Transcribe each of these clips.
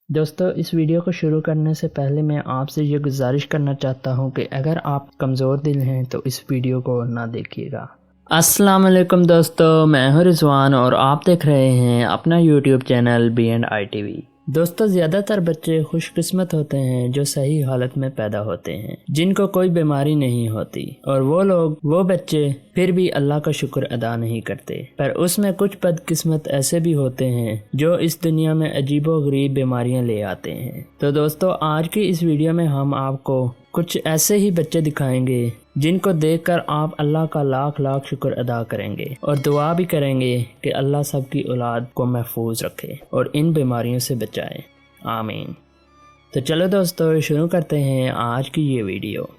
दोस्तों, इस वीडियो को शुरू करने से पहले मैं आपसे ये गुजारिश करना चाहता हूँ कि अगर आप कमज़ोर दिल हैं तो इस वीडियो को ना देखिएगा। अस्सलाम वालेकुम दोस्तों, मैं हूं रिजवान और आप देख रहे हैं अपना यूट्यूब चैनल B&I TV। दोस्तों, ज़्यादातर बच्चे खुशकिस्मत होते हैं जो सही हालत में पैदा होते हैं, जिनको कोई बीमारी नहीं होती, और वो बच्चे फिर भी अल्लाह का शुक्र अदा नहीं करते। पर उसमें कुछ बदकिस्मत ऐसे भी होते हैं जो इस दुनिया में अजीबोगरीब बीमारियां ले आते हैं। तो दोस्तों, आज की इस वीडियो में हम आपको कुछ ऐसे ही बच्चे दिखाएंगे जिनको देखकर आप अल्लाह का लाख लाख शुक्र अदा करेंगे और दुआ भी करेंगे कि अल्लाह सबकी औलाद को महफूज रखे और इन बीमारियों से बचाए। आमीन। तो चलो दोस्तों, शुरू करते हैं आज की ये वीडियो।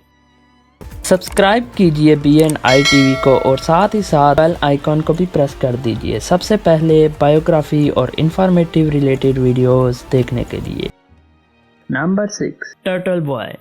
सब्सक्राइब कीजिए B&I TV को और साथ ही साथ बेल आइकॉन को भी प्रेस कर दीजिए सबसे पहले बायोग्राफी और इंफॉर्मेटिव रिलेटेड वीडियोस देखने के लिए। Number 6, turtle boy.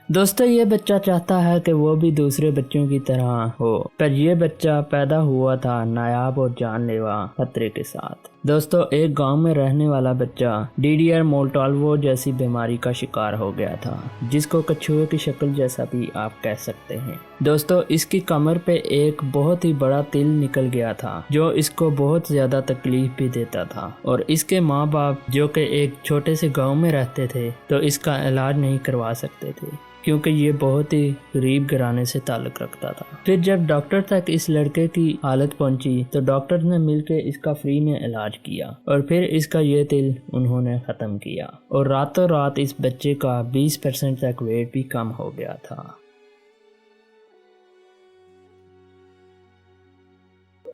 दोस्तों, ये बच्चा चाहता है कि वो भी दूसरे बच्चों की तरह हो, पर यह बच्चा पैदा हुआ था नायाब और जानलेवा खतरे के साथ। दोस्तों, एक गांव में रहने वाला बच्चा DDR मोल्टाल्वो जैसी बीमारी का शिकार हो गया था, जिसको कछुए की शक्ल जैसा भी आप कह सकते हैं। दोस्तों, इसकी कमर पे एक बहुत ही बड़ा तिल निकल गया था जो इसको बहुत ज्यादा तकलीफ भी देता था, और इसके माँ बाप जो कि एक छोटे से गाँव में रहते थे तो इसका इलाज नहीं करवा सकते थे क्योंकि ये बहुत ही गरीब घराने से ताल्लुक रखता था। फिर जब डॉक्टर तक इस लड़के की हालत पहुंची तो डॉक्टर ने मिलकर इसका फ्री में इलाज किया और फिर इसका ये तिल उन्होंने ख़त्म किया और रातों रात इस बच्चे का 20% तक वेट भी कम हो गया था।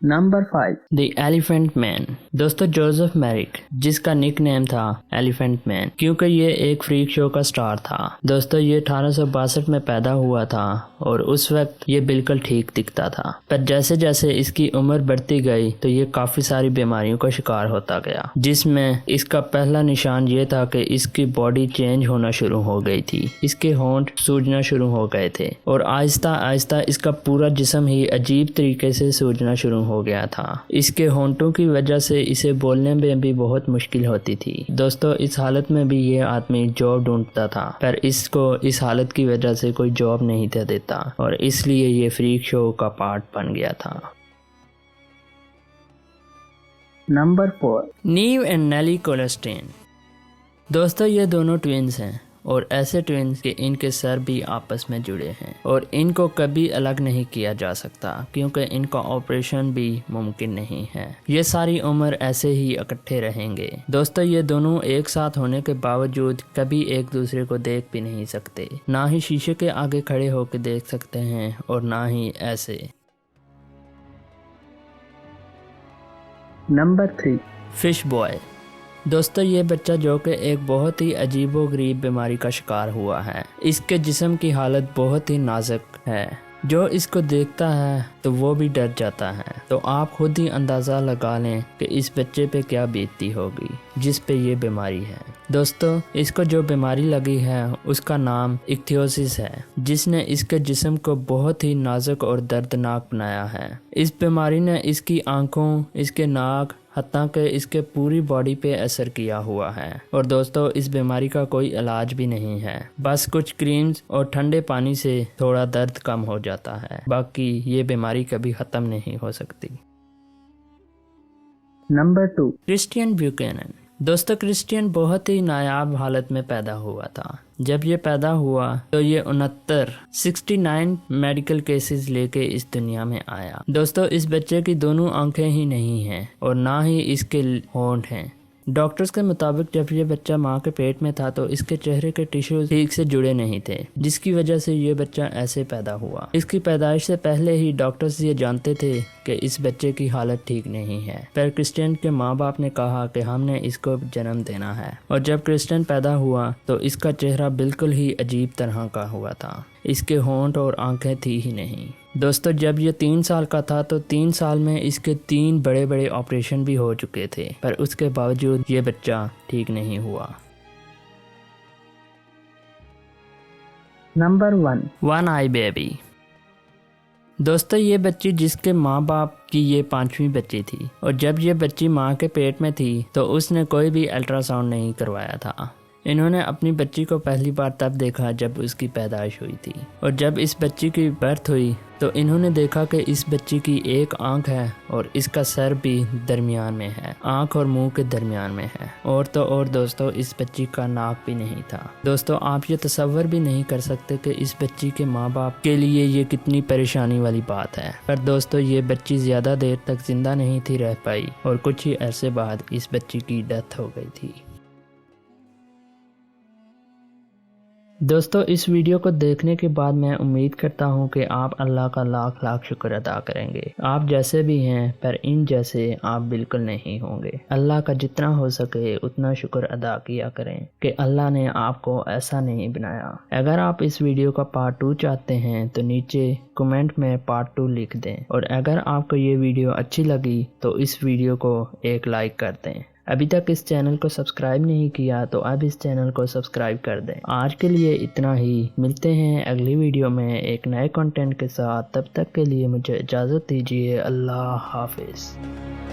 Number 5, the elephant man. दोस्तों, जोसेफ मैरिक, जिसका निक नेम था एलिफेंट मैन क्योंकि ये एक फ्रीक शो का स्टार था। दोस्तों, ये 1862 में पैदा हुआ था और उस वक्त ये बिल्कुल ठीक दिखता था, पर जैसे जैसे इसकी उम्र बढ़ती गई तो ये काफी सारी बीमारियों का शिकार होता गया, जिसमें इसका पहला निशान ये था कि इसकी बॉडी चेंज होना शुरू हो गई थी। इसके होंठ सूजना शुरू हो गए थे और आहिस्ता आहिस्ता इसका पूरा जिस्म ही अजीब तरीके से सूजना शुरू हो गया था। इसके होंठों की वजह से इसे बोलने में भी बहुत मुश्किल होती थी। दोस्तों, इस हालत में भी ये आदमी जॉब ढूंढता था, पर इसको इस हालत की वजह से कोई जॉब नहीं था देता और इसलिए ये फ्रीक शो का पार्ट बन गया था। नंबर 4, नीव एंड नेली कोलेस्टेन। दोस्तों, ये दोनों ट्विन्स हैं और ऐसे ट्विन्स के इनके सर भी आपस में जुड़े हैं और इनको कभी अलग नहीं किया जा सकता क्योंकि इनका ऑपरेशन भी मुमकिन नहीं है। ये सारी उम्र ऐसे ही इकट्ठे रहेंगे। दोस्तों, ये दोनों एक साथ होने के बावजूद कभी एक दूसरे को देख भी नहीं सकते, ना ही शीशे के आगे खड़े होकर देख सकते हैं और ना ही ऐसे। Number 3, fish boy. दोस्तों, ये बच्चा जो कि एक बहुत ही अजीबोगरीब बीमारी का शिकार हुआ है। इसके जिस्म की हालत बहुत ही नाजुक है, जो इसको देखता है तो वो भी डर जाता है। तो आप खुद ही अंदाज़ा लगा लें कि इस बच्चे पे क्या बीतती होगी जिस पे ये बीमारी है। दोस्तों, इसको जो बीमारी लगी है उसका नाम इक्थियोसिस है, जिसने इसके जिस्म को बहुत ही नाजुक और दर्दनाक बनाया है। इस बीमारी ने इसकी आंखों, इसके नाक, हत्ता के इसके पूरी बॉडी पे असर किया हुआ है। और दोस्तों, इस बीमारी का कोई इलाज भी नहीं है, बस कुछ क्रीम्स और ठंडे पानी से थोड़ा दर्द कम हो जाता है, बाकी ये बीमारी कभी खत्म नहीं हो सकती। Number 2, Christian Buchanan. दोस्तों, क्रिस्टियन बहुत ही नायाब हालत में पैदा हुआ था। जब ये पैदा हुआ तो ये 69 मेडिकल केसेस लेके इस दुनिया में आया। दोस्तों, इस बच्चे की दोनों आंखें ही नहीं हैं और ना ही इसके होंठ हैं। डॉक्टर्स के मुताबिक जब ये बच्चा माँ के पेट में था तो इसके चेहरे के टिश्यूज ठीक से जुड़े नहीं थे, जिसकी वजह से ये बच्चा ऐसे पैदा हुआ। इसकी पैदाइश से पहले ही डॉक्टर्स ये जानते थे कि इस बच्चे की हालत ठीक नहीं है, पर क्रिस्टियन के माँ बाप ने कहा कि हमने इसको जन्म देना है। और जब क्रिस्टियन पैदा हुआ तो इसका चेहरा बिल्कुल ही अजीब तरह का हुआ था। इसके होंठ और आंखें थी ही नहीं। दोस्तों, जब ये 3 साल का था तो 3 साल में इसके 3 बड़े बड़े ऑपरेशन भी हो चुके थे, पर उसके बावजूद ये बच्चा ठीक नहीं हुआ। नंबर 1, वन आई बेबी। दोस्तों, ये बच्ची जिसके माँ बाप कि ये 5वीं बच्ची थी और जब ये बच्ची माँ के पेट में थी तो उसने कोई भी अल्ट्रासाउंड नहीं करवाया था। इन्होंने अपनी बच्ची को पहली बार तब देखा जब उसकी पैदाइश हुई थी और जब इस बच्ची की बर्थ हुई तो इन्होंने देखा कि इस बच्ची की एक आंख है और इसका सर भी दरमियान में है, आंख और मुंह के दरमियान में है। और तो और दोस्तों, इस बच्ची का नाक भी नहीं था। दोस्तों, आप ये तसव्वुर भी नहीं कर सकते कि इस बच्ची के माँ बाप के लिए ये कितनी परेशानी वाली बात है। पर दोस्तों, ये बच्ची ज़्यादा देर तक जिंदा नहीं थी रह पाई और कुछ ही अरसे बाद इस बच्ची की डेथ हो गई थी। दोस्तों, इस वीडियो को देखने के बाद मैं उम्मीद करता हूँ कि आप अल्लाह का लाख लाख शुक्र अदा करेंगे। आप जैसे भी हैं पर इन जैसे आप बिल्कुल नहीं होंगे। अल्लाह का जितना हो सके उतना शुक्र अदा किया करें कि अल्लाह ने आपको ऐसा नहीं बनाया। अगर आप इस वीडियो का पार्ट 2 चाहते हैं तो नीचे कमेंट में पार्ट 2 लिख दें और अगर आपको ये वीडियो अच्छी लगी तो इस वीडियो को एक लाइक कर दें। अभी तक इस चैनल को सब्सक्राइब नहीं किया तो अब इस चैनल को सब्सक्राइब कर दें। आज के लिए इतना ही, मिलते हैं अगली वीडियो में एक नए कंटेंट के साथ। तब तक के लिए मुझे इजाज़त दीजिए। अल्लाह हाफिज़।